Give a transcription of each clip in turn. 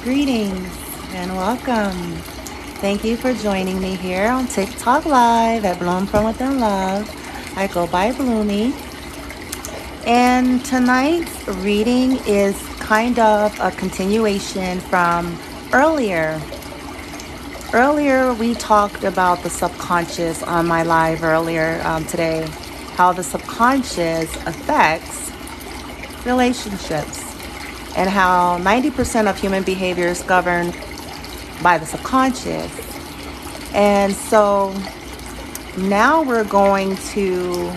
Greetings and welcome. Thank you for joining me here on TikTok Live at Bloom From Within Love. I go by Bloomy. And tonight's reading is kind of a continuation from earlier. Earlier, we talked about the subconscious on my live earlier today, how the subconscious affects relationships and how 90% of human behavior is governed by the subconscious. And so now we're going to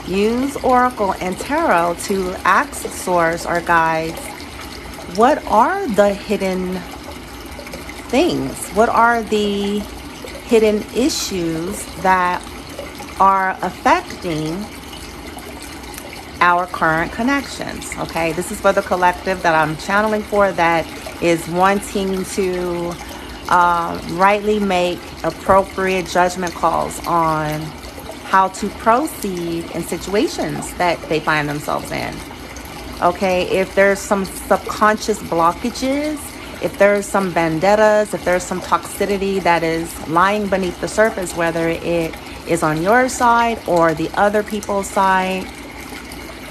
use Oracle and Tarot to ask Source or guides, what are the hidden things? What are the hidden issues that are affecting our current connections? Okay, this is for the collective that I'm channeling for that is wanting to rightly make appropriate judgment calls on how to proceed in situations that they find themselves in. Okay, if there's some subconscious blockages, if there's some vendettas, if there's some toxicity that is lying beneath the surface, whether it is on your side or the other people's side,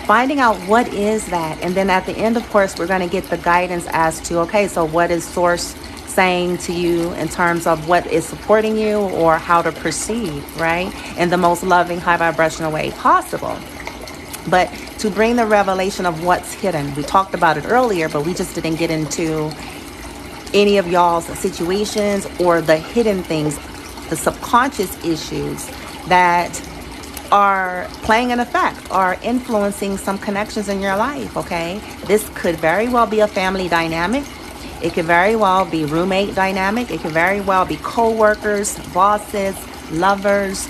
finding out what is that. And then at the end, of course, we're going to get the guidance as to, okay, so what is Source saying to you in terms of what is supporting you or how to proceed, right? In the most loving, high vibrational way possible. But to bring the revelation of what's hidden, we talked about it earlier, but we just didn't get into any of y'all's situations or the hidden things, the subconscious issues that are playing an effect, are influencing some connections in your life, okay? This could very well be a family dynamic. It could very well be roommate dynamic. It could very well be co-workers, bosses, lovers.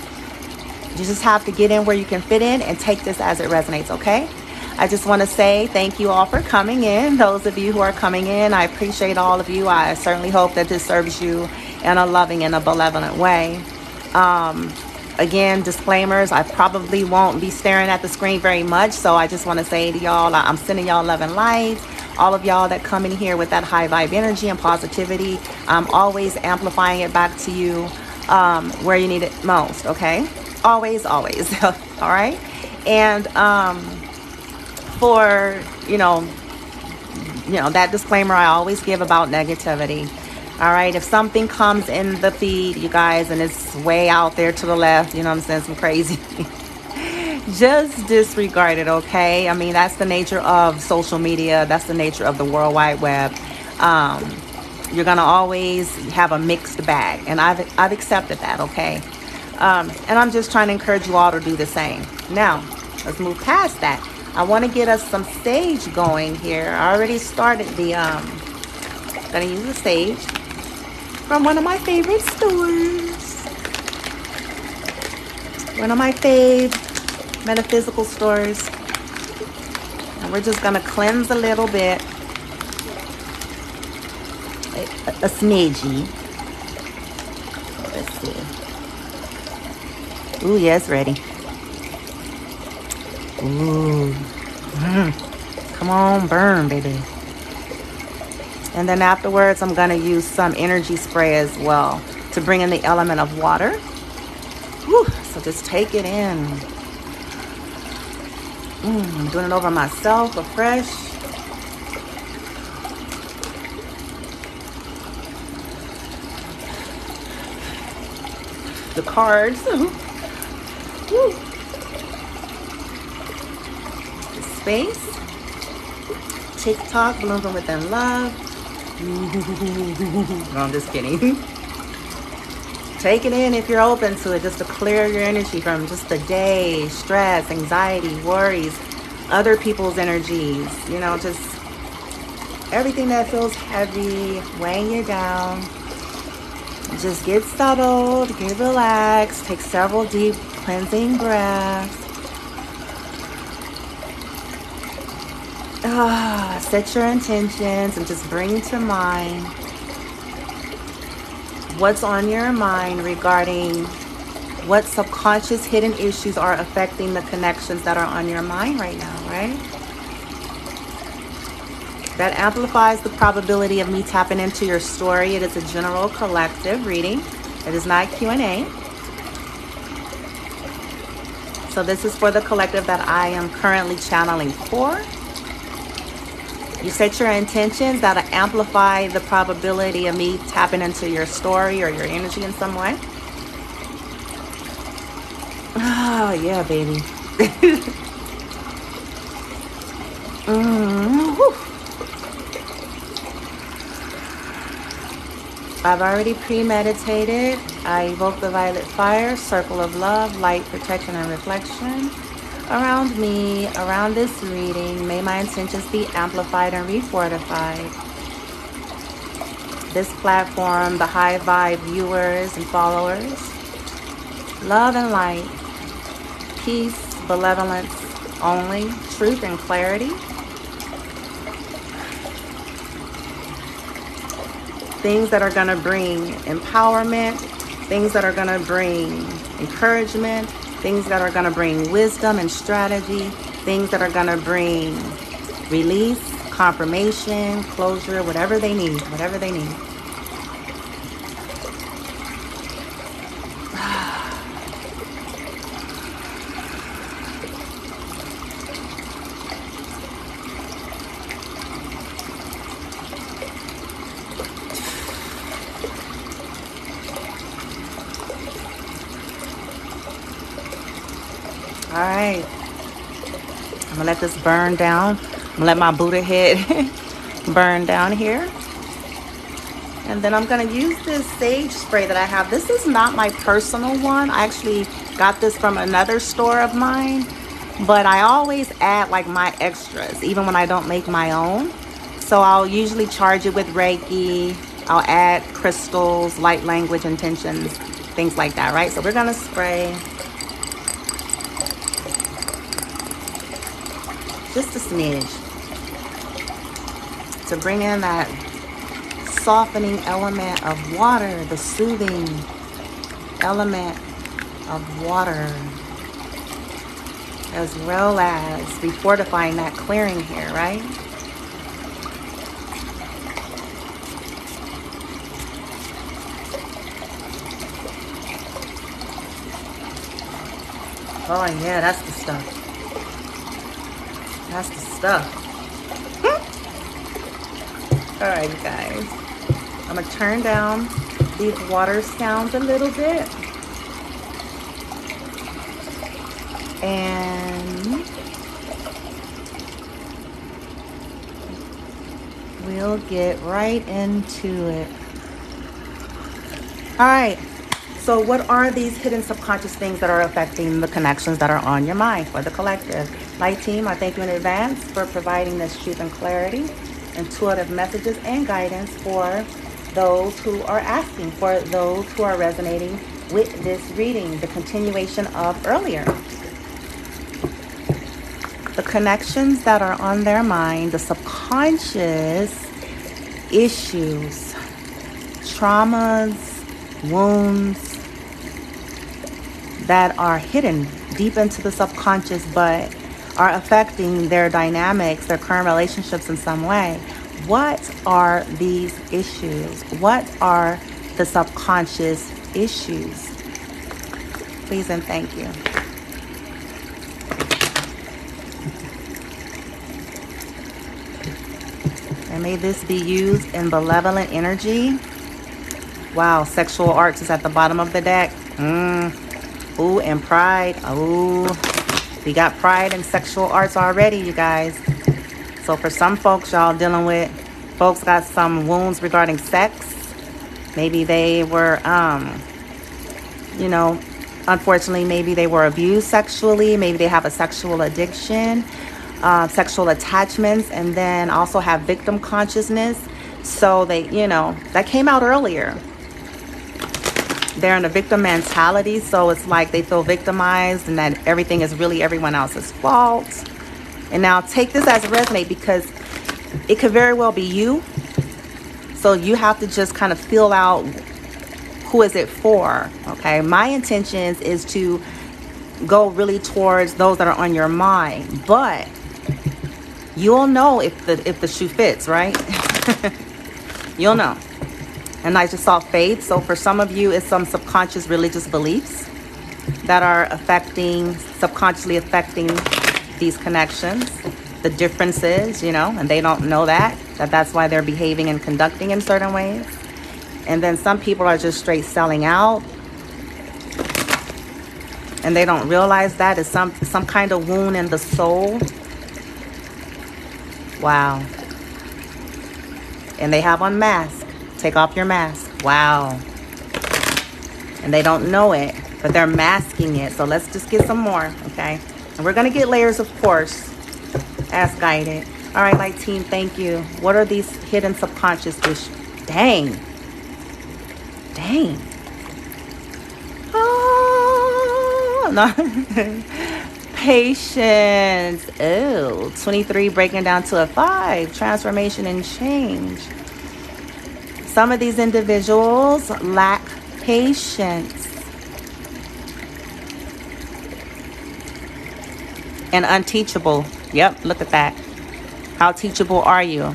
You just have to get in where you can fit in and take this as it resonates, okay? I just want to say thank you all for coming in. Those of you who are coming in, I appreciate all of you. I certainly hope that this serves you in a loving and a benevolent way. Again, disclaimers, I probably won't be staring at the screen very much, so I just want to say to y'all, I'm sending y'all love and light. All of y'all that come in here with that high vibe energy and positivity, I'm always amplifying it back to you where you need it most, okay? Always, always, all right? And for, that disclaimer I always give about negativity. All right, if something comes in the feed, you guys, and it's way out there to the left, you know what I'm saying, some crazy, just disregard it, okay? I mean, that's the nature of social media. That's the nature of the World Wide Web. You're going to always have a mixed bag, and I've accepted that, okay? And I'm just trying to encourage you all to do the same. Now, let's move past that. I want to get us some sage going here. I already started the, going to use the sage from one of my favorite stores. One of my fave metaphysical stores. And we're just going to cleanse a little bit. A smidgy. Let's see. Ooh, yes, ready. Ooh. Come on, burn, baby. And then afterwards, I'm going to use some energy spray as well to bring in the element of water. Whew, so just take it in. I'm doing it over myself, afresh. The cards. Woo. The space. TikTok, Bloom From Within Love. No, I'm just kidding. Take it in if you're open to it, just to clear your energy from just the day, stress, anxiety, worries, other people's energies, just everything that feels heavy, weighing you down. Just get settled, get relaxed, take several deep cleansing breaths. Set your intentions and just bring to mind what's on your mind regarding what subconscious hidden issues are affecting the connections that are on your mind right now, right? That amplifies the probability of me tapping into your story. It is a general collective reading. It is not Q&A. So this is for the collective that I am currently channeling for. You set your intentions that'll amplify the probability of me tapping into your story or your energy in some way. Oh, yeah, baby. I've already premeditated. I evoke the violet fire, circle of love, light, protection, and reflection around me, around this reading. May my intentions be amplified and refortified. This platform, the high vibe viewers and followers, love and light, peace, benevolence only, truth and clarity. Things that are going to bring empowerment, things that are going to bring encouragement, things that are going to bring wisdom and strategy, things that are going to bring release, confirmation, closure, whatever they need, whatever they need. All right, I'm gonna let this burn down. I'm gonna let my Buddha head burn down here. And then I'm gonna use this sage spray that I have. This is not my personal one. I actually got this from another store of mine, but I always add like my extras, even when I don't make my own. So I'll usually charge it with Reiki. I'll add crystals, light language intentions, things like that, right? So we're gonna spray just a smidge to bring in that softening element of water, the soothing element of water, as well as refortifying that clearing here, right? Oh yeah, that's the stuff. That's the stuff. All right, you guys. I'm gonna turn down these water sounds a little bit. And we'll get right into it. All right. So what are these hidden subconscious things that are affecting the connections that are on your mind for the collective? Light team, I thank you in advance for providing this truth and clarity, intuitive messages and guidance for those who are asking, for those who are resonating with this reading, the continuation of earlier. The connections that are on their mind, the subconscious issues, traumas, wounds that are hidden deep into the subconscious but are affecting their dynamics, their current relationships in some way. What are these issues? What are the subconscious issues? Please and thank you. And may this be used in benevolent energy. Wow, sexual arts is at the bottom of the deck. Ooh, and pride. Ooh, we got pride and sexual arts already, you guys. So for some folks, y'all dealing with, folks got some wounds regarding sex. Maybe they were, unfortunately, maybe they were abused sexually. Maybe they have a sexual addiction, sexual attachments, and then also have victim consciousness. So they, that came out earlier. They're in a victim mentality, so it's like they feel victimized and that everything is really everyone else's fault. And now take this as a resonate, because it could very well be you. So you have to just kind of feel out, who is it for? Okay, my intentions is to go really towards those that are on your mind, but You'll know if the shoe fits, right? You'll know. And I just saw faith. So for some of you, it's some subconscious religious beliefs that are subconsciously affecting these connections, the differences, and they don't know that's why they're behaving and conducting in certain ways. And then some people are just straight selling out, and they don't realize that is some kind of wound in the soul. Wow. And they have on mask. Take off your mask. Wow. And they don't know it, but they're masking it. So let's just get some more, okay? And we're going to get layers, of course, as guided. All right, light team, thank you. What are these hidden subconscious issues? Dang. Oh, no. Patience. Oh, 23 breaking down to a 5. Transformation and change. Some of these individuals lack patience. And unteachable. Yep, look at that. How teachable are you?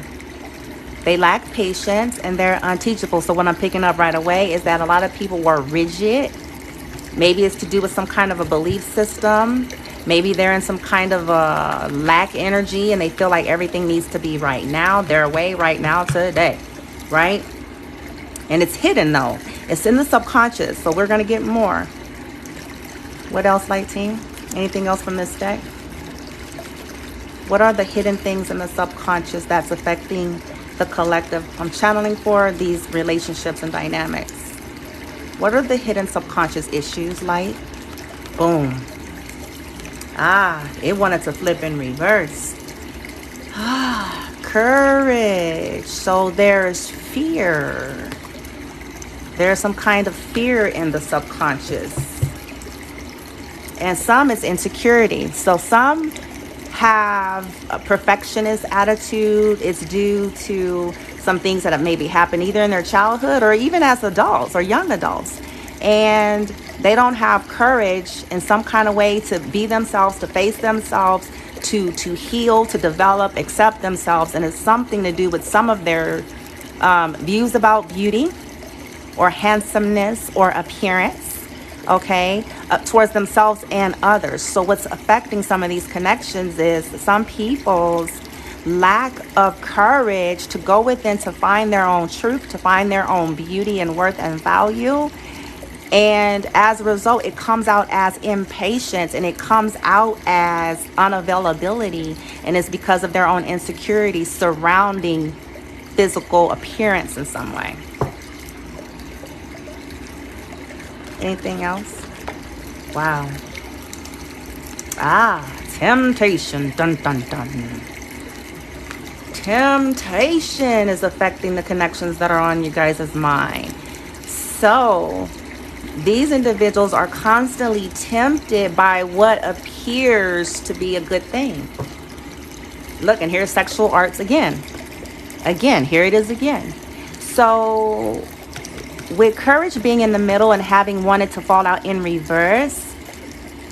They lack patience and they're unteachable. So what I'm picking up right away is that a lot of people were rigid. Maybe it's to do with some kind of a belief system. Maybe they're in some kind of a lack energy and they feel like everything needs to be right now, their way, right now, today, right? And it's hidden though. It's in the subconscious. So we're going to get more. What else, light team? Anything else from this deck? What are the hidden things in the subconscious that's affecting the collective? I'm channeling for these relationships and dynamics. What are the hidden subconscious issues, light? Boom. It wanted to flip in reverse. Courage. So there's fear. There's some kind of fear in the subconscious. And some is insecurity. So some have a perfectionist attitude. It's due to some things that have maybe happened either in their childhood or even as adults or young adults. And they don't have courage in some kind of way to be themselves, to face themselves, to heal, to develop, accept themselves. And it's something to do with some of their views about beauty or handsomeness or appearance, okay, towards themselves and others. So what's affecting some of these connections is some people's lack of courage to go within, to find their own truth, to find their own beauty and worth and value. And as a result, it comes out as impatience and it comes out as unavailability. And it's because of their own insecurities surrounding physical appearance in some way. Anything else? Wow. Temptation. Dun, dun, dun. Temptation is affecting the connections that are on you guys' mind. So these individuals are constantly tempted by what appears to be a good thing. Look, and here's sexual arts again. Again, here it is again. So with courage being in the middle and having wanted to fall out in reverse,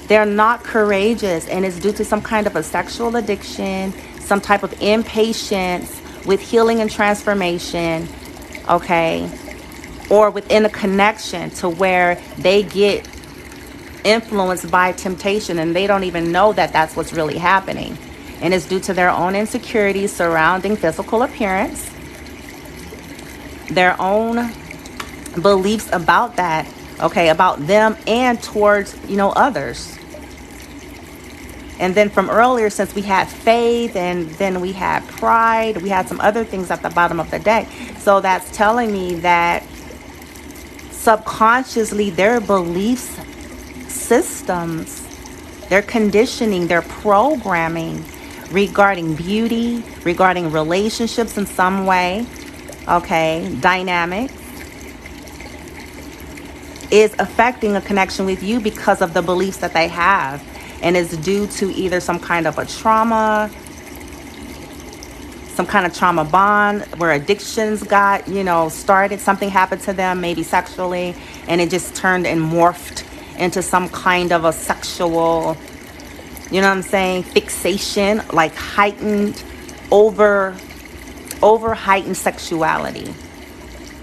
they're not courageous, and it's due to some kind of a sexual addiction, some type of impatience with healing and transformation, okay? Or within a connection to where they get influenced by temptation and they don't even know that that's what's really happening. And it's due to their own insecurities surrounding physical appearance, their own beliefs about that, okay, about them and towards, others. And then from earlier, since we had faith and then we had pride, we had some other things at the bottom of the deck. So that's telling me that subconsciously their beliefs systems, their conditioning, their programming regarding beauty, regarding relationships in some way, okay, dynamic, is affecting a connection with you because of the beliefs that they have. And is due to either some kind of a trauma, some kind of trauma bond where addictions got, started. Something happened to them, maybe sexually, and it just turned and morphed into some kind of a sexual, fixation, like heightened over heightened sexuality.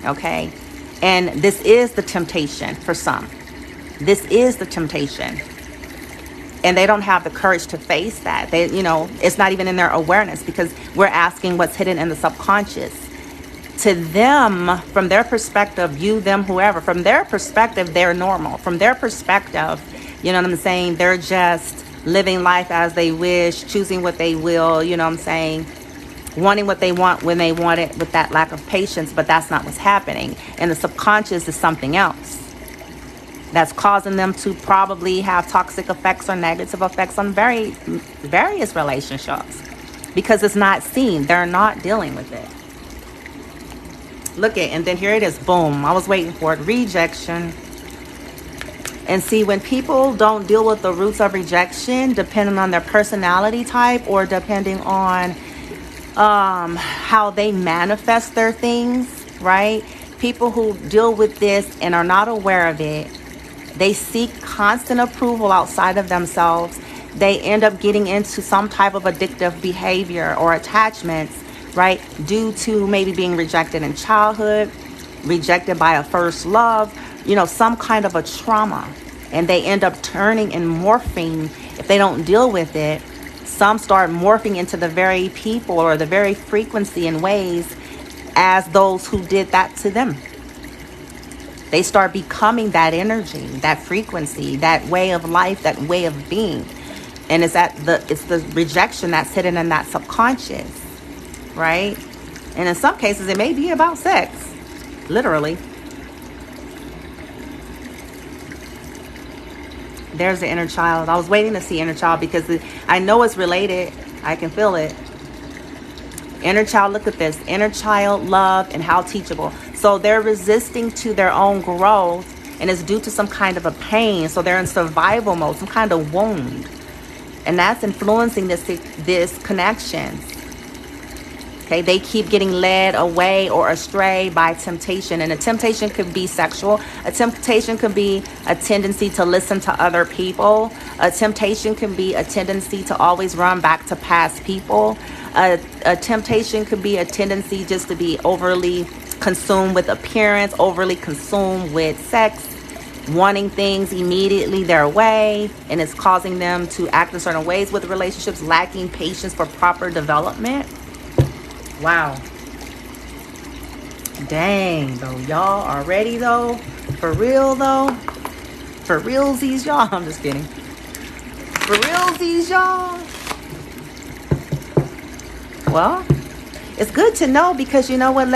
Okay. And this is the temptation for some. This is the temptation. And they don't have the courage to face that. It's not even in their awareness, because we're asking what's hidden in the subconscious. To them, from their perspective, you, them, whoever, from their perspective, they're normal. From their perspective, you know what I'm saying? They're just living life as they wish, choosing what they will, you know what I'm saying? Wanting what they want when they want it, with that lack of patience. But that's not what's happening. And the subconscious is something else that's causing them to probably have toxic effects or negative effects on various relationships, because it's not seen. They're not dealing with it. Look at, and then here it is. Boom. I was waiting for it. Rejection. And see, when people don't deal with the roots of rejection, depending on their personality type or depending on how they manifest their things, right? People who deal with this and are not aware of it, they seek constant approval outside of themselves. They end up getting into some type of addictive behavior or attachments, right? Due to maybe being rejected in childhood, rejected by a first love, some kind of a trauma. And they end up turning and morphing if they don't deal with it. Some start morphing into the very people or the very frequency and ways as those who did that to them. They start becoming that energy, that frequency, that way of life, that way of being. And it's the rejection that's hidden in that subconscious, right? And in some cases, it may be about sex, literally. There's the inner child. I was waiting to see inner child because I know it's related. I can feel it. Inner child, look at this. Inner child, love, and how teachable. So they're resisting to their own growth, and it's due to some kind of a pain. So they're in survival mode, some kind of wound. And that's influencing this connection. Okay, they keep getting led away or astray by temptation. And a temptation could be sexual. A temptation could be a tendency to listen to other people. A temptation can be a tendency to always run back to past people. A temptation could be a tendency just to be overly consumed with appearance, overly consumed with sex, wanting things immediately their way, and it's causing them to act in certain ways with relationships, lacking patience for proper development. Wow. Dang, though. Y'all are ready, though? For real, though? For realsies, y'all? I'm just kidding. For realsies, y'all? Well, it's good to know, because you know what?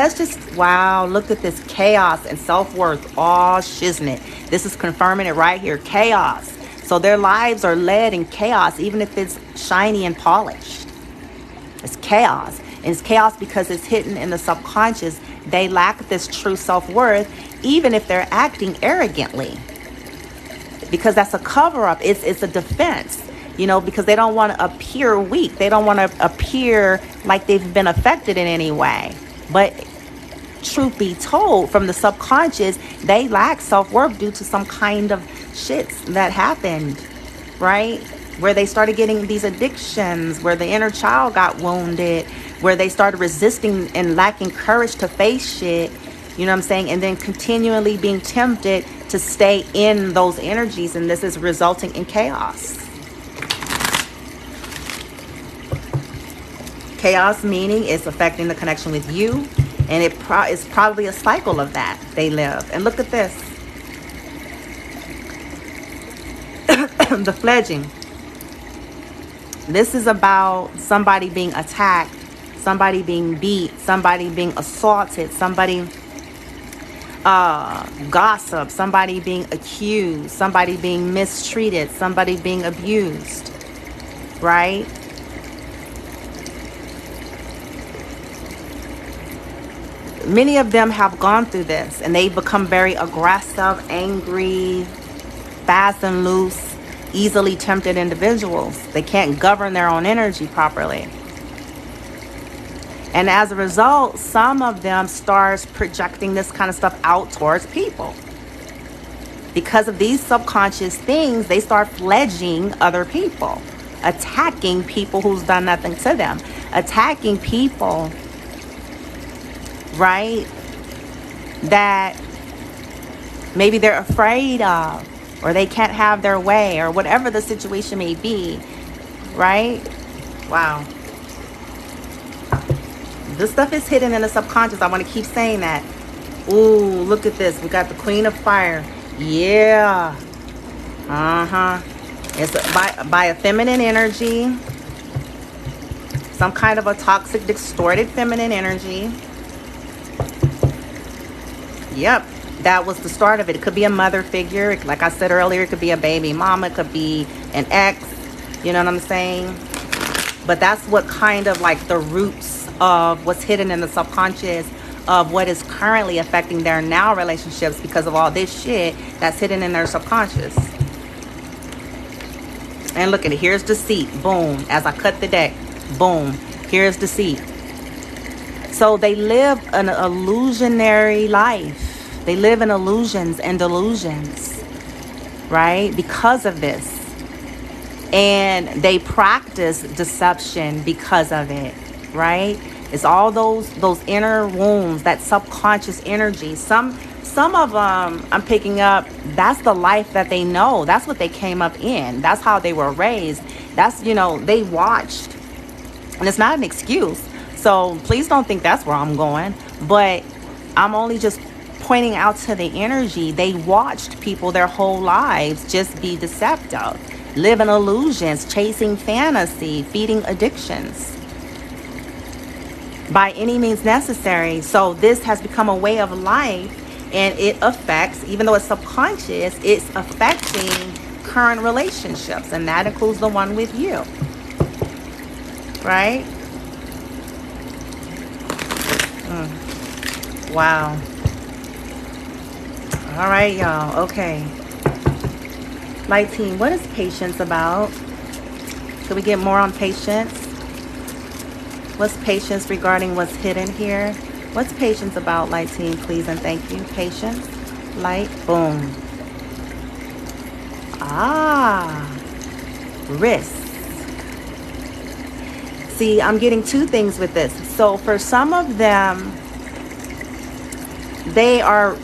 Wow, look at this. Chaos and self-worth. All shiznit. This is confirming it right here. Chaos. So their lives are led in chaos, even if it's shiny and polished. It's chaos. And it's chaos because it's hidden in the subconscious. They lack this true self-worth, even if they're acting arrogantly. Because that's a cover-up. It's a defense. Because they don't want to appear weak. They don't want to appear like they've been affected in any way. But truth be told, from the subconscious, they lack self-worth due to some kind of shits that happened, right? Where they started getting these addictions, where the inner child got wounded, where they started resisting and lacking courage to face shit, you know what I'm saying? And then continually being tempted to stay in those energies. And this is resulting in chaos. Chaos meaning it's affecting the connection with you, and it's probably a cycle of that they live. And look at this. The fledging. This is about somebody being attacked, somebody being beat, somebody being assaulted, somebody gossip, somebody being accused, somebody being mistreated, somebody being abused, right? Many of them have gone through this, and they've become very aggressive, angry, fast and loose, easily tempted individuals. They can't govern their own energy properly. And as a result, some of them start projecting this kind of stuff out towards people. Because of these subconscious things, they start fledging other people. attacking people who's done nothing to them, attacking people, right, that maybe they're afraid of, or they can't have their way, or whatever the situation may be, right? Wow. This stuff is hidden in the subconscious. I want to keep saying that. Ooh, look at this. We got the Queen of Fire. Yeah. It's by a feminine energy. Some kind of a toxic, distorted feminine energy. Yep. That was the start of it. It could be a mother figure. Like I said earlier, it could be a baby mama. It could be an ex. You know what I'm saying? But that's what kind of like the roots of what's hidden in the subconscious of what is currently affecting their now relationships because of all this shit that's hidden in their subconscious. And look at it. Here's deceit. Boom. As I cut the deck. Boom. Here's deceit. So they live an illusionary life. They live in illusions and delusions, right? Because of this. And they practice deception because of it, right? It's all those inner wounds, that subconscious energy. Some of them I'm picking up, that's the life that they know. That's what they came up in. That's how they were raised. That's, they watched. And it's not an excuse. So please don't think that's where I'm going. But I'm only just pointing out to the energy. They watched people their whole lives just be deceptive, live in illusions, chasing fantasy, feeding addictions by any means necessary. So this has become a way of life, and it affects, even though it's subconscious, it's affecting current relationships, and that includes the one with you, right? Wow. All right, y'all. Okay. Light team, what is patience about? Can we get more on patience? What's patience regarding what's hidden here? What's patience about, light team, please and thank you? Patience, light, boom. Risk. See, I'm getting two things with this. So for some of them, they are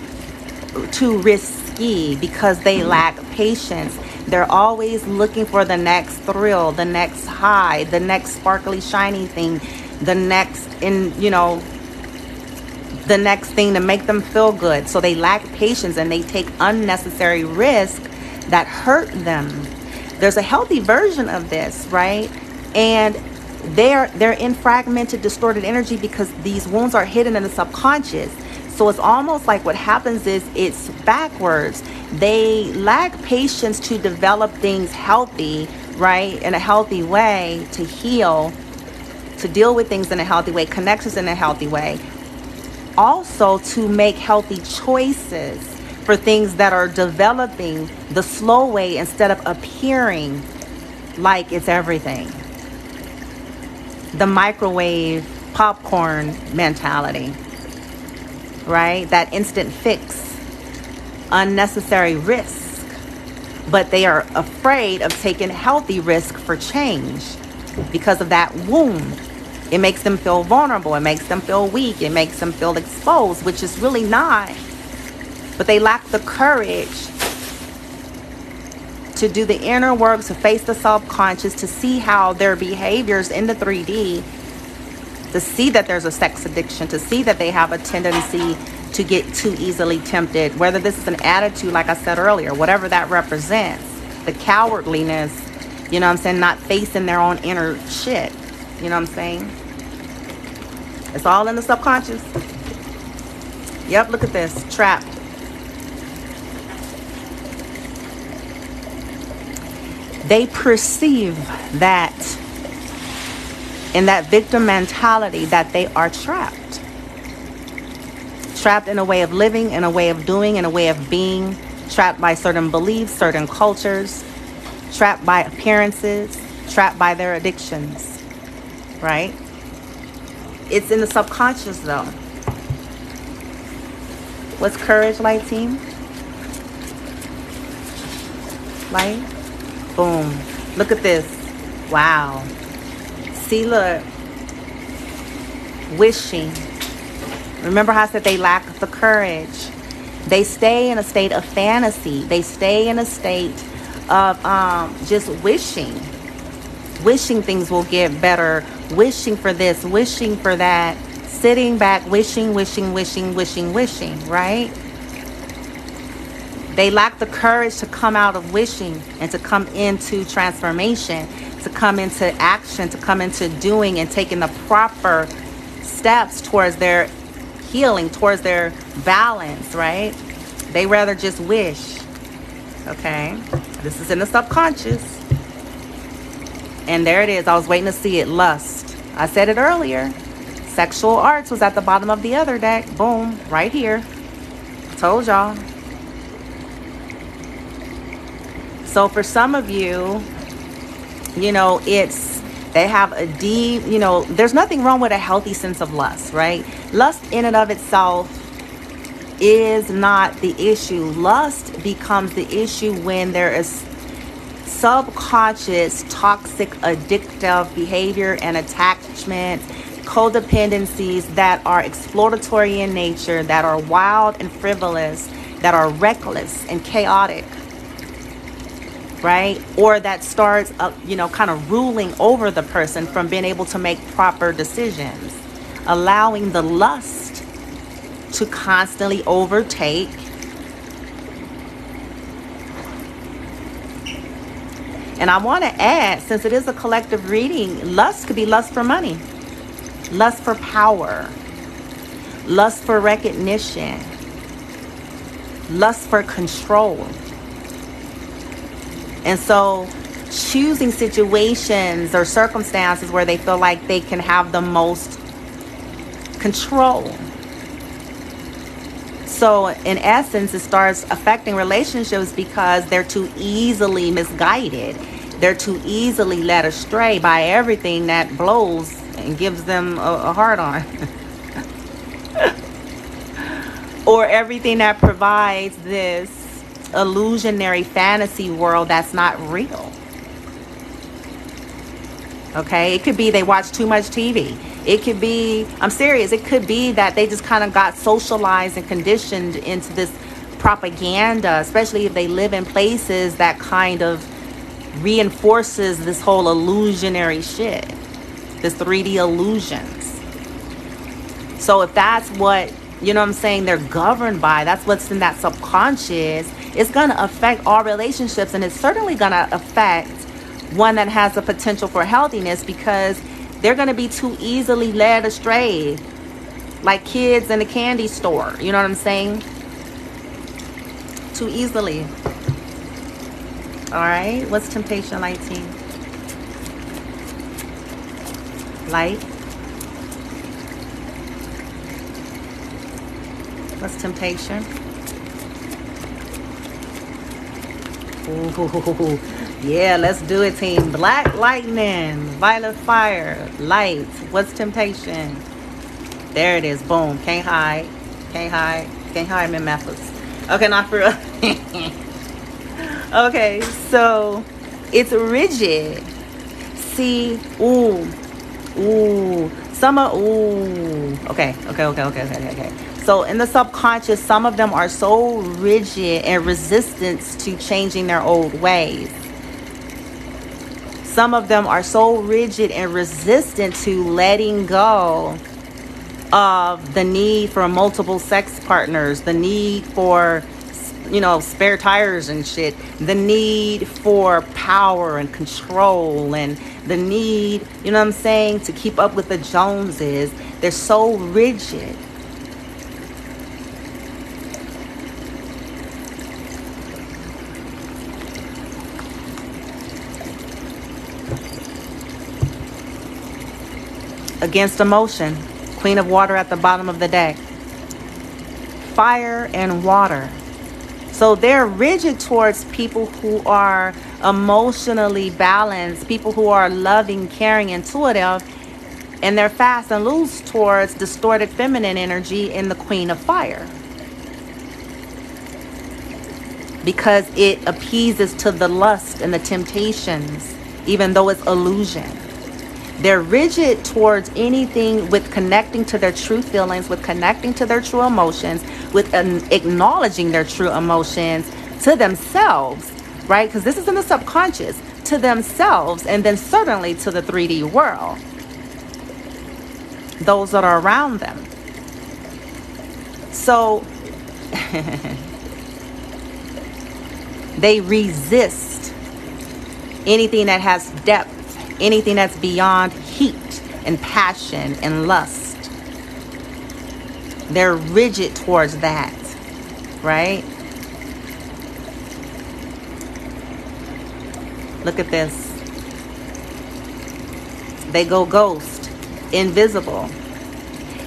too risky because they lack patience. They're always looking for the next thrill, the next high, the next sparkly, shiny thing, the next the next thing to make them feel good. So they lack patience and they take unnecessary risk that hurt them. There's a healthy version of this, right? And they're in fragmented, distorted energy because these wounds are hidden in the subconscious. So it's almost like what happens is it's backwards. They lack patience to develop things healthy, right? In a healthy way, to heal, to deal with things in a healthy way, connections in a healthy way. Also to make healthy choices for things that are developing the slow way instead of appearing like it's everything. The microwave popcorn mentality. Right? That instant fix, unnecessary risk, but they are afraid of taking healthy risk for change because of that wound. It makes them feel vulnerable. It makes them feel weak. It makes them feel exposed, which is really not. But they lack the courage to do the inner work, to face the subconscious, to see how their behaviors in the 3D, to see that there's a sex addiction, to see that they have a tendency to get too easily tempted, whether this is an attitude, like I said earlier, whatever that represents, the cowardliness, you know what I'm saying, not facing their own inner shit, you know what I'm saying? It's all in the subconscious. Yep, look at this, trapped. They perceive that in that victim mentality that they are trapped. Trapped in a way of living, in a way of doing, in a way of being. Trapped by certain beliefs, certain cultures. Trapped by appearances. Trapped by their addictions. Right? It's in the subconscious though. What's courage, light team? Light? Boom. Look at this. Wow. See, look, wishing. Remember how I said they lack the courage. They stay in a state of fantasy. They stay in a state of just wishing. Wishing things will get better. Wishing for this, wishing for that. Sitting back, wishing, right? They lack the courage to come out of wishing and to come into transformation, to come into action, to come into doing and taking the proper steps towards their healing, towards their balance, right? They rather just wish. Okay, this is in the subconscious. And there it is. I was waiting to see it. Lust. I said it earlier. Sexual arts was at the bottom of the other deck. Boom, right here. Told y'all. So for some of you, they have a deep, there's nothing wrong with a healthy sense of lust, right? Lust in and of itself is not the issue. Lust becomes the issue when there is subconscious, toxic, addictive behavior and attachment, codependencies that are exploratory in nature, that are wild and frivolous, that are reckless and chaotic. Right? Or that starts, kind of ruling over the person from being able to make proper decisions, allowing the lust to constantly overtake. And I want to add, since it is a collective reading, lust could be lust for money, lust for power, lust for recognition, lust for control. And so choosing situations or circumstances where they feel like they can have the most control. So in essence, it starts affecting relationships because they're too easily misguided. They're too easily led astray by everything that blows and gives them a hard on. Or everything that provides this illusionary fantasy world that's not real. Okay, it could be they watch too much TV. It could be, I'm serious, it could be that they just kind of got socialized and conditioned into this propaganda, especially if they live in places that kind of reinforces this whole illusionary shit, this 3D illusions. So if that's what, they're governed by, that's what's in that subconscious, it's going to affect all relationships, and it's certainly going to affect one that has the potential for healthiness, because they're going to be too easily led astray, like kids in a candy store. You know what I'm saying? Too easily. All right. What's temptation lighting? Light. What's temptation? Ooh, yeah, let's do it, team. Black lightning, violet fire, light. What's temptation? There it is. Boom. Can't hide. Can't hide. Can't hide, man, Memphis. Okay, not for real. Okay, so it's rigid. See, ooh. Okay. So in the subconscious, some of them are so rigid and resistant to changing their old ways. Some of them are so rigid and resistant to letting go of the need for multiple sex partners, the need for, spare tires and shit, the need for power and control, and the need, to keep up with the Joneses. They're so rigid. Against emotion, Queen of Water at the bottom of the deck. Fire and water. So they're rigid towards people who are emotionally balanced, people who are loving, caring, intuitive, and they're fast and loose towards distorted feminine energy in the Queen of Fire, because it appeases to the lust and the temptations even though it's illusion. They're rigid towards anything with connecting to their true feelings, with connecting to their true emotions, with acknowledging their true emotions to themselves, right? Because this is in the subconscious, to themselves, and then certainly to the 3D world, those that are around them. So they resist anything that has depth, anything that's beyond heat and passion and lust. They're rigid towards that, right? Look at this. They go ghost, invisible.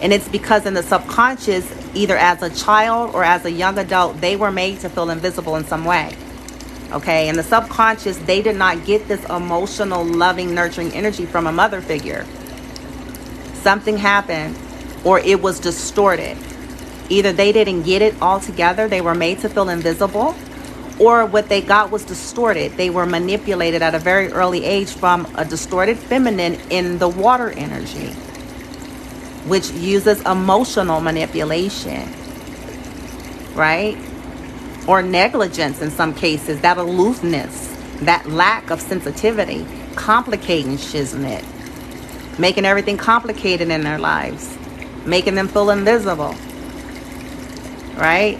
And it's because in the subconscious, either as a child or as a young adult, they were made to feel invisible in some way. Okay, in the subconscious, they did not get this emotional, loving, nurturing energy from a mother figure. Something happened, or it was distorted. Either they didn't get it altogether, they were made to feel invisible, or what they got was distorted. They were manipulated at a very early age from a distorted feminine in the water energy, which uses emotional manipulation, right? Or negligence in some cases, that aloofness, that lack of sensitivity, complicating shiznit, making everything complicated in their lives, making them feel invisible, right?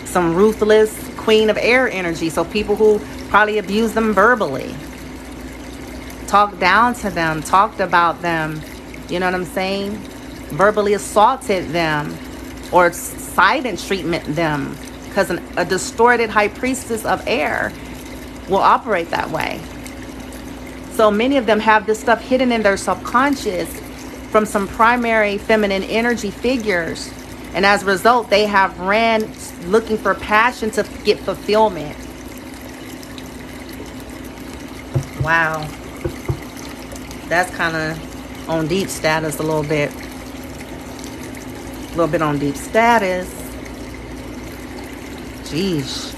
Some ruthless queen of air energy, so people who probably abuse them verbally, talked down to them, talked about them, you know what I'm saying? Verbally assaulted them, or silent treatment them, because a distorted high priestess of air will operate that way. So many of them have this stuff hidden in their subconscious from some primary feminine energy figures, and as a result, they have ran looking for passion to get fulfillment. Wow, that's kind of on deep status a little bit. A little bit on deep status. Jeez.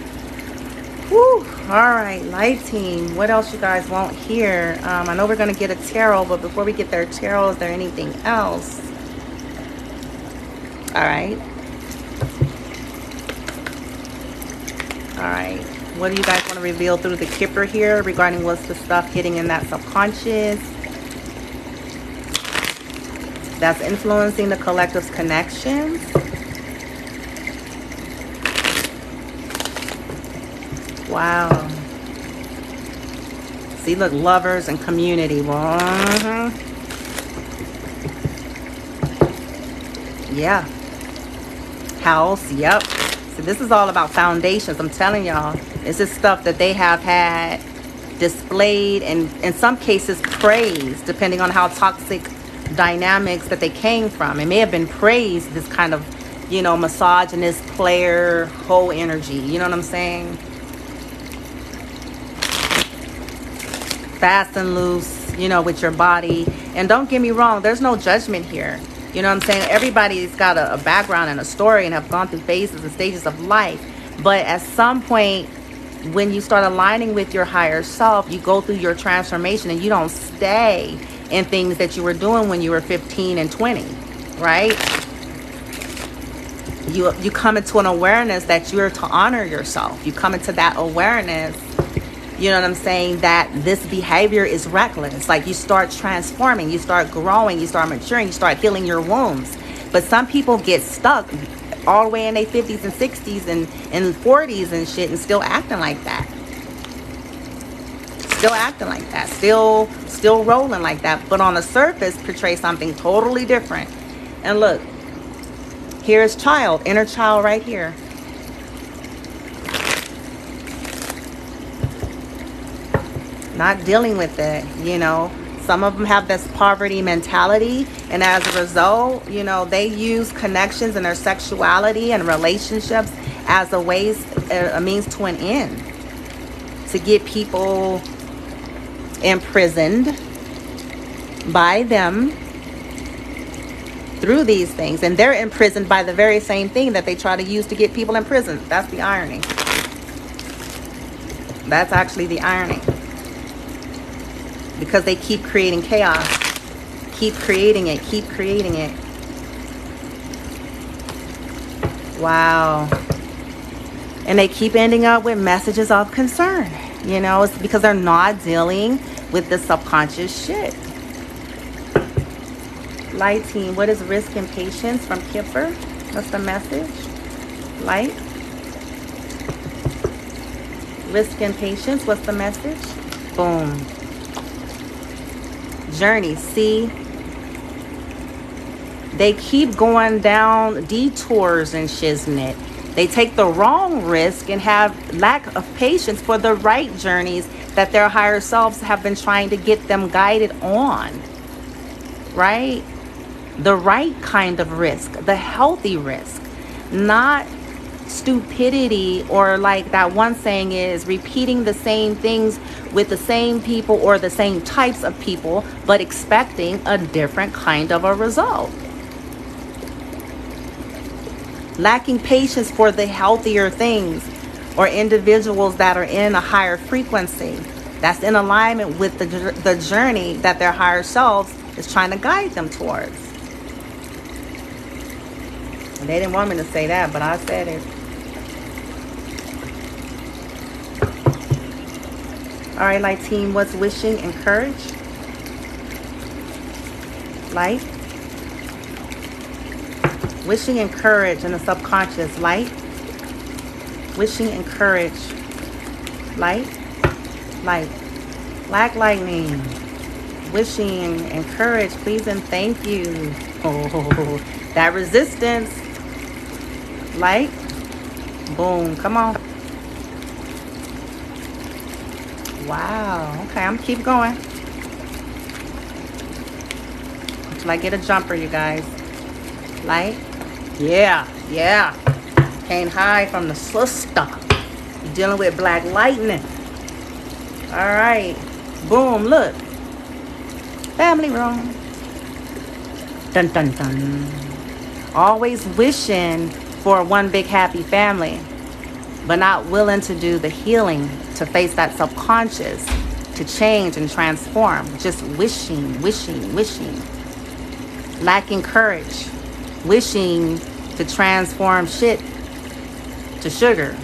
Whew. All right, light team. What else you guys want here? I know we're going to get a tarot, but before we get their tarot, is there anything else? All right. All right. What do you guys want to reveal through the Kipper here regarding what's the stuff hitting in that subconscious that's influencing the collective's connections? Wow. See, look, lovers and community. Yeah. House, yep. So this is all about foundations. I'm telling y'all, this is stuff that they have had displayed and in some cases praised, depending on how toxic dynamics that they came from. It may have been praised, this kind of, you know, misogynist player whole energy, you know what I'm saying? Fast and loose, you know, with your body. And don't get me wrong, there's no judgment here, you know what I'm saying? Everybody's got a background and a story and have gone through phases and stages of life, but at some point when you start aligning with your higher self, you go through your transformation and you don't stay in things that you were doing when you were 15 and 20, right? You come into an awareness that you're to honor yourself. You come into that awareness, you know what I'm saying, that this behavior is reckless. Like you start transforming, you start growing, you start maturing, you start healing your wounds. But some people get stuck all the way in their 50s and 60s and 40s and shit and still acting like that. Still acting like that, still rolling like that, but on the surface portray something totally different. And look, here's child, inner child right here. Not dealing with it, you know. Some of them have this poverty mentality, and as a result, you know, they use connections in their sexuality and relationships as a means to an end, to get people imprisoned by them through these things, and they're imprisoned by the very same thing that they try to use to get people in prison. That's the irony. That's actually the irony. Because they keep creating chaos. Keep creating it. Keep creating it. Wow. And they keep ending up with messages of concern. You know, it's because they're not dealing with the subconscious shit. Light team, what is risk and patience from Kipper? What's the message? Light. Risk and patience, what's the message? Boom. Journey, see? They keep going down detours and shiznit. They take the wrong risk and have lack of patience for the right journeys that their higher selves have been trying to get them guided on. Right? The right kind of risk, the healthy risk, not stupidity, or like that one saying is repeating the same things with the same people or the same types of people, but expecting a different kind of a result. Lacking patience for the healthier things or individuals that are in a higher frequency that's in alignment with the journey that their higher selves is trying to guide them towards. And they didn't want me to say that, but I said it. All right, light team, what's wishing and courage? Light. Wishing and courage in the subconscious. Light. Wishing and courage. Light. Light. Black lightning. Wishing and courage, please and thank you. Oh, that resistance. Light. Boom. Come on. Wow. Okay, I'm keep going until I get a jumper, you guys. Light. Yeah. Can't hide from the sister. You're dealing with black lightning. All right. Boom. Look. Family room. Dun dun dun. Always wishing for one big happy family, but not willing to do the healing to face that subconscious, to change and transform. Just wishing. Lacking courage. Wishing to transform shit to sugar.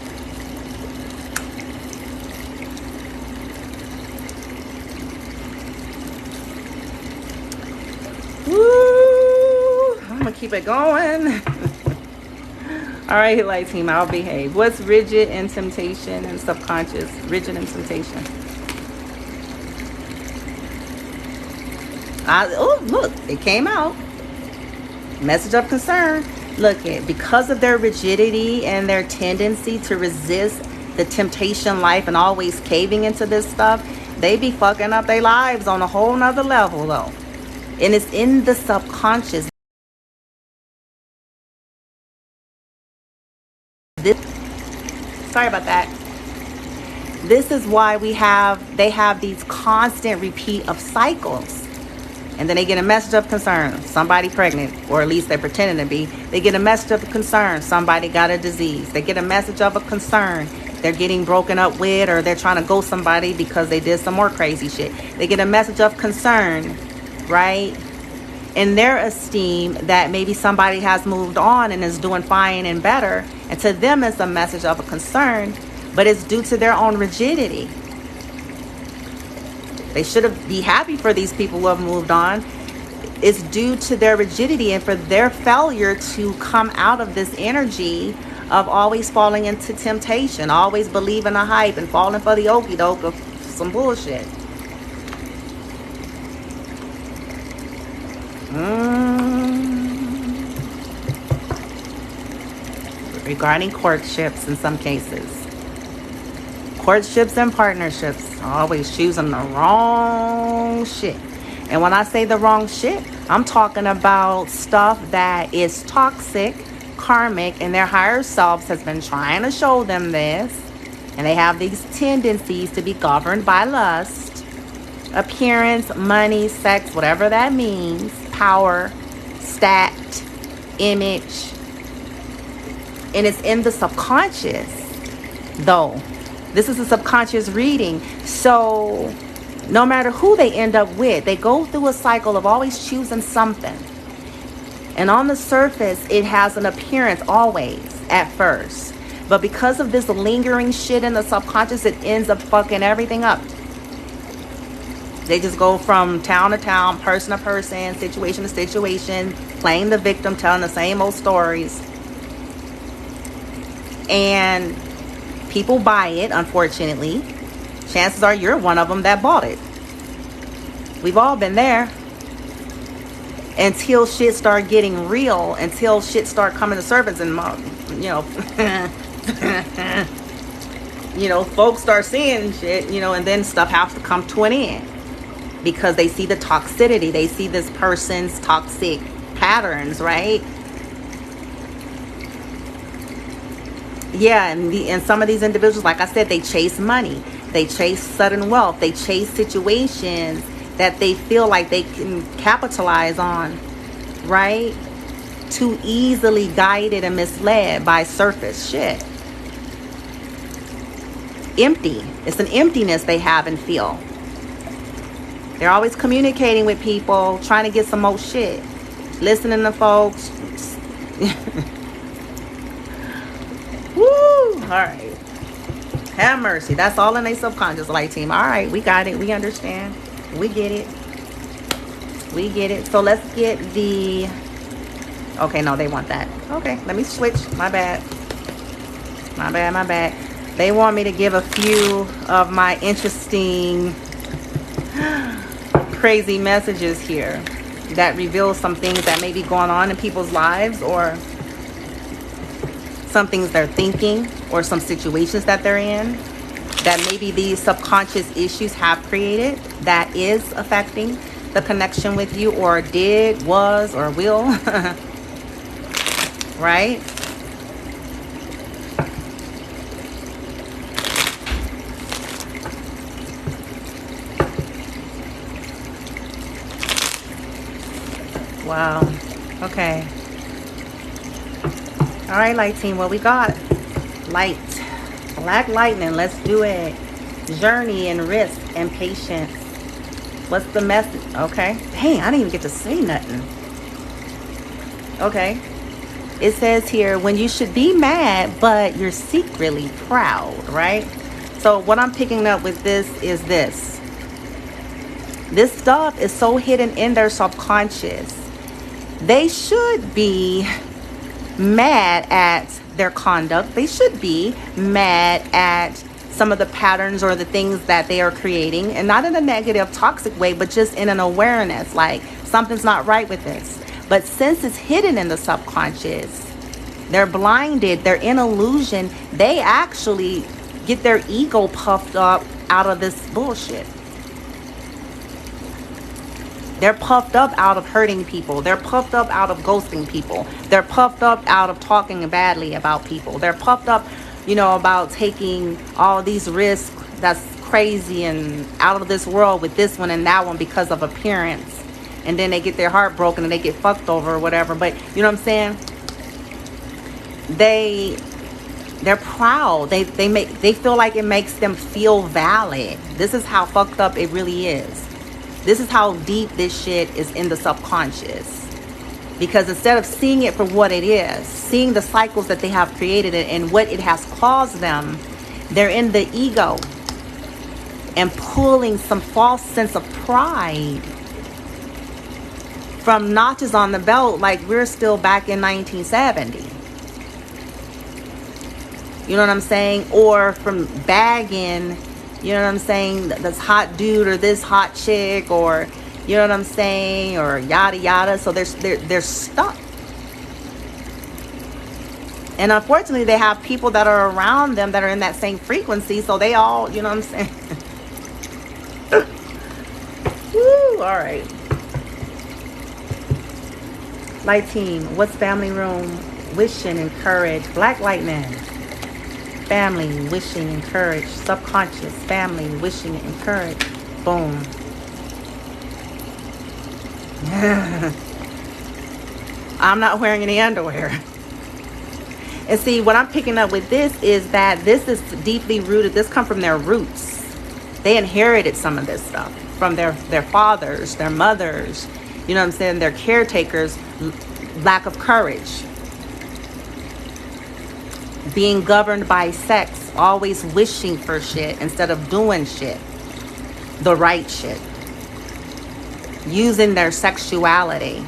Woo! I'm gonna keep it going. All right, light team, I'll behave. What's rigid and temptation and subconscious? Rigid and temptation. Oh, look, it came out. Message of concern. Look, because of their rigidity and their tendency to resist the temptation life and always caving into this stuff, they be fucking up their lives on a whole nother level, though. And it's in the subconscious. Sorry about that. This is why they have these constant repeat of cycles. And then they get a message of concern, somebody pregnant, or at least they're pretending to be. They get a message of concern, somebody got a disease. They get a message of a concern, they're getting broken up with, or they're trying to ghost somebody because they did some more crazy shit. They get a message of concern, right? In their esteem that maybe somebody has moved on and is doing fine and better. And to them it's a message of a concern, but it's due to their own rigidity. They should be happy for these people who have moved on. It's due to their rigidity and for their failure to come out of this energy of always falling into temptation, always believing the hype and falling for the okie doke of some bullshit. Regarding courtships in some cases. Courtships and partnerships, always choosing the wrong shit. And when I say the wrong shit, I'm talking about stuff that is toxic, karmic, and their higher selves has been trying to show them this. And they have these tendencies to be governed by lust, appearance, money, sex, whatever that means, power, stat, image. And it's in the subconscious, though. This is a subconscious reading. So no matter who they end up with, they go through a cycle of always choosing something. And on the surface, it has an appearance always at first. But because of this lingering shit in the subconscious, it ends up fucking everything up. They just go from town to town, person to person, situation to situation, playing the victim, telling the same old stories. And people buy it, unfortunately. Chances are you're one of them that bought it. We've all been there. Until shit start getting real, until shit start coming to surface, and folks start seeing shit, and then stuff has to come to an end because they see the toxicity, they see this person's toxic patterns, right? Yeah, and some of these individuals, like I said, they chase money, they chase sudden wealth, they chase situations that they feel like they can capitalize on, right? Too easily guided and misled by surface shit. Empty. It's an emptiness they have and feel. They're always communicating with people, trying to get some more shit. Listening to folks. Woo! Alright. Have mercy. That's all in their subconscious, light team. Alright, we got it. We understand. We get it. We get it. So let's get the... Okay, no, they want that. Okay, let me switch. My bad. My bad. They want me to give a few of my interesting, crazy messages here that reveal some things that may be going on in people's lives, or some things they're thinking, or some situations that they're in that maybe these subconscious issues have created that is affecting the connection with you, or did, was, or will. Right? Wow. Okay. All right, light team, what we got? Light. Black lightning, let's do it. Journey and risk and patience. What's the message? Okay. Dang, I didn't even get to say nothing. Okay. It says here, when you should be mad, but you're secretly proud, right? So what I'm picking up with this is this. This stuff is so hidden in their subconscious. They should be mad at their conduct. They should be mad at some of the patterns or the things that they are creating, and not in a negative, toxic way, but just in an awareness, like something's not right with this. But since it's hidden in the subconscious, they're blinded, they're in illusion, they actually get their ego puffed up out of this bullshit. They're puffed up out of hurting people. They're puffed up out of ghosting people. They're puffed up out of talking badly about people. They're puffed up, about taking all these risks that's crazy and out of this world with this one and that one because of appearance. And then they get their heart broken and they get fucked over or whatever. But you know what I'm saying? They're proud. They feel like it makes them feel valid. This is how fucked up it really is. This is how deep this shit is in the subconscious. Because instead of seeing it for what it is, seeing the cycles that they have created and what it has caused them, they're in the ego and pulling some false sense of pride from notches on the belt, like we're still back in 1970. You know what I'm saying? Or from bagging, you know what I'm saying, this hot dude or this hot chick, or you know what I'm saying, or yada yada. So they're stuck. And unfortunately, they have people that are around them that are in that same frequency. So they all, you know what I'm saying? Woo, all right. Light team, what's family room? Wishing, encourage. Black lightning. Family, wishing, encourage. Subconscious, family, wishing, encourage. Boom. I'm not wearing any underwear. And see, what I'm picking up with this is that this is deeply rooted. This comes from their roots. They inherited some of this stuff from their fathers, their mothers, you know what I'm saying, their caretakers, lack of courage, being governed by sex, always wishing for shit instead of doing shit, the right shit, using their sexuality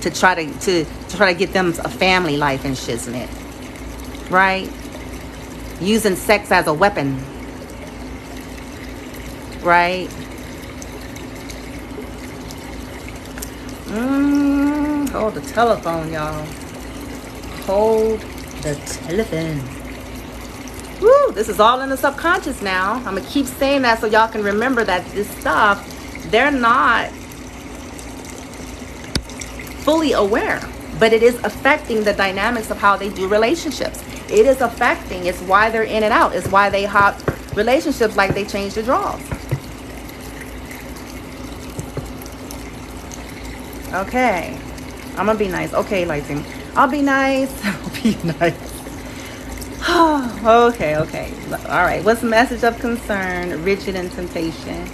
to try to get them a family life and shiznit, right? Using sex as a weapon, right? Hold the telephone, y'all. Hold the telephone. Woo, this is all in the subconscious now. I'm gonna keep saying that so y'all can remember that this stuff, they're not fully aware, but it is affecting the dynamics of how they do relationships. It is affecting. It's why they're in and out. It's why they hop relationships like they change the draws. Okay, I'm gonna be nice. Okay, lighting. I'll be nice. I'll be nice. Okay. All right. What's the message of concern? Rigid and temptation.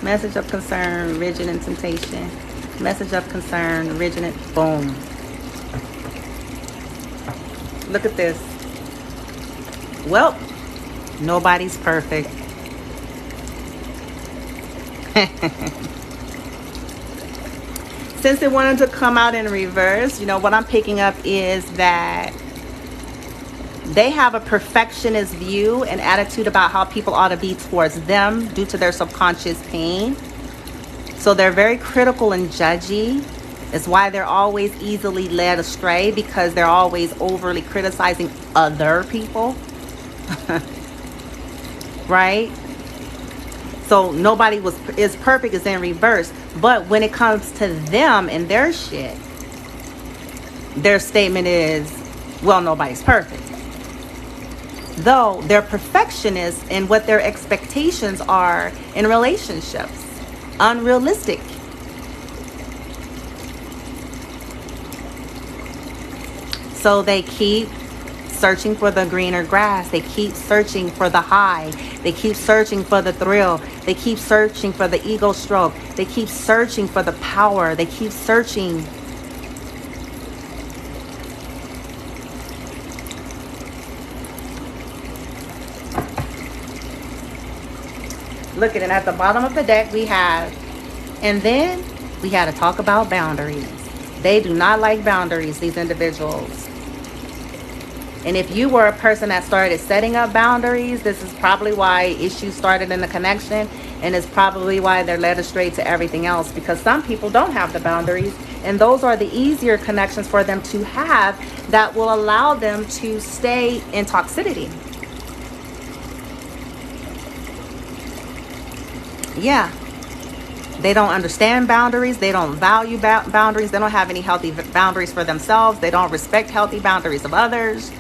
Message of concern, rigid and temptation. Message of concern, rigid and boom. Look at this. Well, nobody's perfect. Since it wanted to come out in reverse, you know, what I'm picking up is that they have a perfectionist view and attitude about how people ought to be towards them due to their subconscious pain. So they're very critical and judgy. It's why they're always easily led astray, because they're always overly criticizing other people. Right? So nobody is perfect is in reverse. But when it comes to them and their shit, their statement is, well, nobody's perfect. Though they're perfectionists in what their expectations are in relationships. Unrealistic. So they keep searching for the greener grass. They keep searching for the high. They keep searching for the thrill. They keep searching for the ego stroke. They keep searching for the power. They keep searching. Look at the bottom of the deck we have, and then we had to talk about boundaries. They do not like boundaries, these individuals. And if you were a person that started setting up boundaries, this is probably why issues started in the connection, and it's probably why they're led astray to everything else, because some people don't have the boundaries, and those are the easier connections for them to have that will allow them to stay in toxicity. Yeah. They don't understand boundaries. They don't value boundaries. They don't have any healthy boundaries for themselves. They don't respect healthy boundaries of others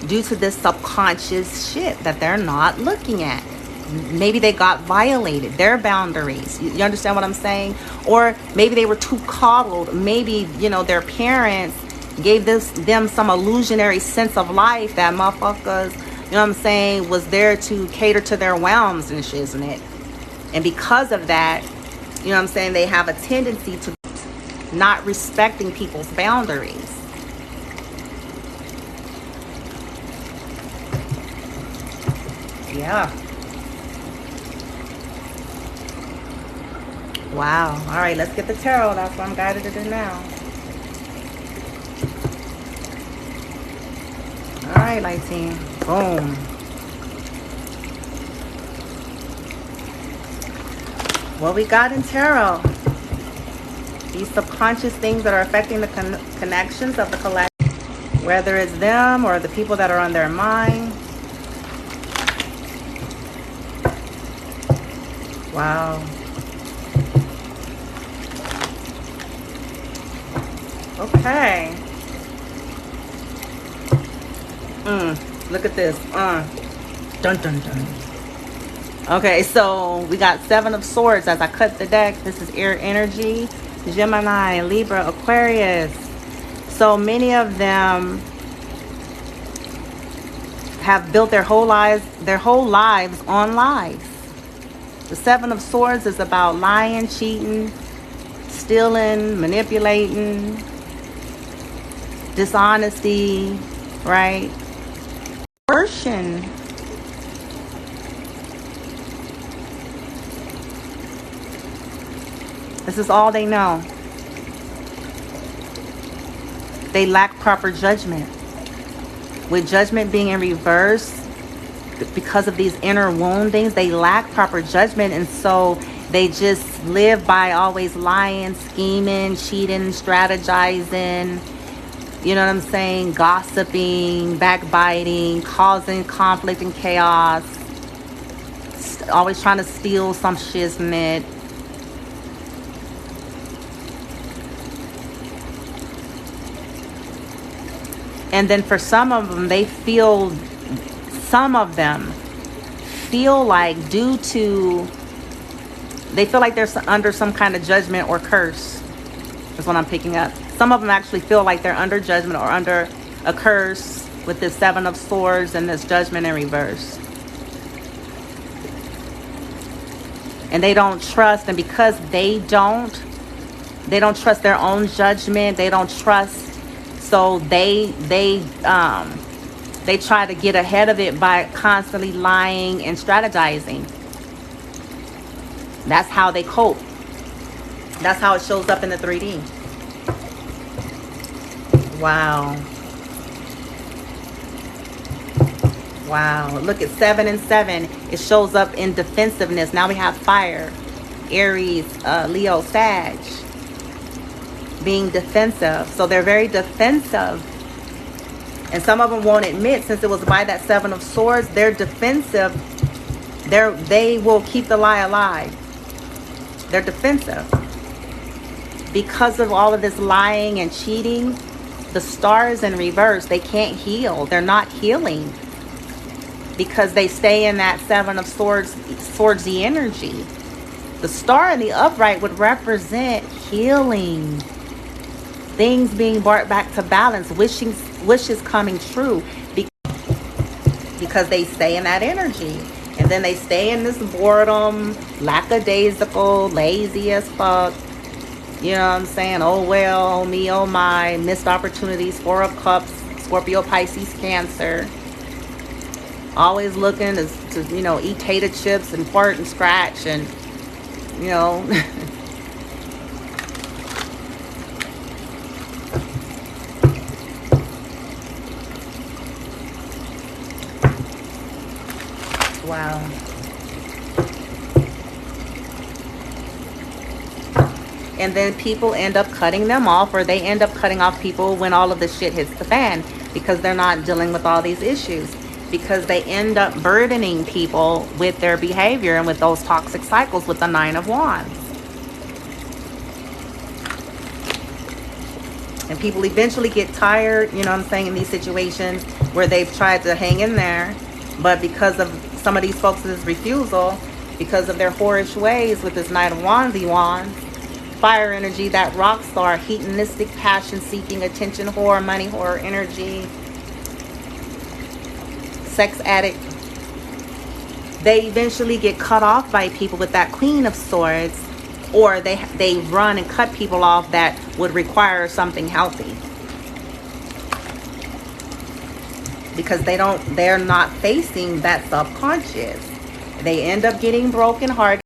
due to this subconscious shit that they're not looking at. Maybe they got violated, their boundaries. You understand what I'm saying? Or maybe they were too coddled. Maybe, you know, their parents gave them some illusionary sense of life that motherfuckers, you know what I'm saying, was there to cater to their whims and shit, isn't it? And because of that, you know what I'm saying, they have a tendency to not respecting people's boundaries. Yeah. Wow. All right, let's get the tarot. That's what I'm guided to do now. All right, light team. Boom. What we got in tarot? These subconscious things that are affecting the connections of the collective, whether it's them or the people that are on their mind. Wow. Okay. Look at this. Dun dun dun. Okay, so we got 7 of Swords as I cut the deck. This is air energy, Gemini, Libra, Aquarius. So many of them have built their whole lives on lies. The Seven of Swords is about lying, cheating, stealing, manipulating, dishonesty, right? Coercion. This is all they know. They lack proper judgment. With judgment being in reverse, because of these inner woundings, they lack proper judgment, and so they just live by always lying, scheming, cheating, strategizing, you know what I'm saying, gossiping, backbiting, causing conflict and chaos, always trying to steal some shiznit. And then for some of them, some of them feel like they feel like they're under some kind of judgment or curse. That's what I'm picking up. Some of them actually feel like they're under judgment or under a curse with this Seven of Swords and this judgment in reverse. And they don't trust, and because they don't trust their own judgment, they don't trust, so they try to get ahead of it by constantly lying and strategizing. That's how they cope. That's how it shows up in the 3D. Wow. Wow. Look at 7 and 7. It shows up in defensiveness. Now we have fire. Aries, Leo, Sag. Being defensive. So they're very defensive. And some of them won't admit, since it was by that Seven of Swords, they're defensive. They will keep the lie alive. They're defensive. Because of all of this lying and cheating, the star is in reverse. They can't heal. They're not healing. Because they stay in that Seven of Swordsy energy. The star in the upright would represent healing. Things being brought back to balance. Wishes coming true. Because they stay in that energy. And then they stay in this boredom, lackadaisical, lazy as fuck. You know what I'm saying? Oh well, oh me, oh my. Missed opportunities, 4 of Cups, Scorpio, Pisces, Cancer. Always looking to eat tater chips and fart and scratch and, Wow. And then people end up cutting them off, or they end up cutting off people when all of this shit hits the fan, because they're not dealing with all these issues, because they end up burdening people with their behavior and with those toxic cycles with the 9 of Wands. And people eventually get tired, you know what I'm saying, in these situations where they've tried to hang in there, but because of some of these folks' refusal, because of their whorish ways with this Knight of Wands, fire energy, that rock star, hedonistic, passion-seeking, attention whore, money whore energy, sex addict, they eventually get cut off by people with that Queen of Swords, or they run and cut people off that would require something healthy. Because they're not facing that subconscious. They end up getting broken hearted.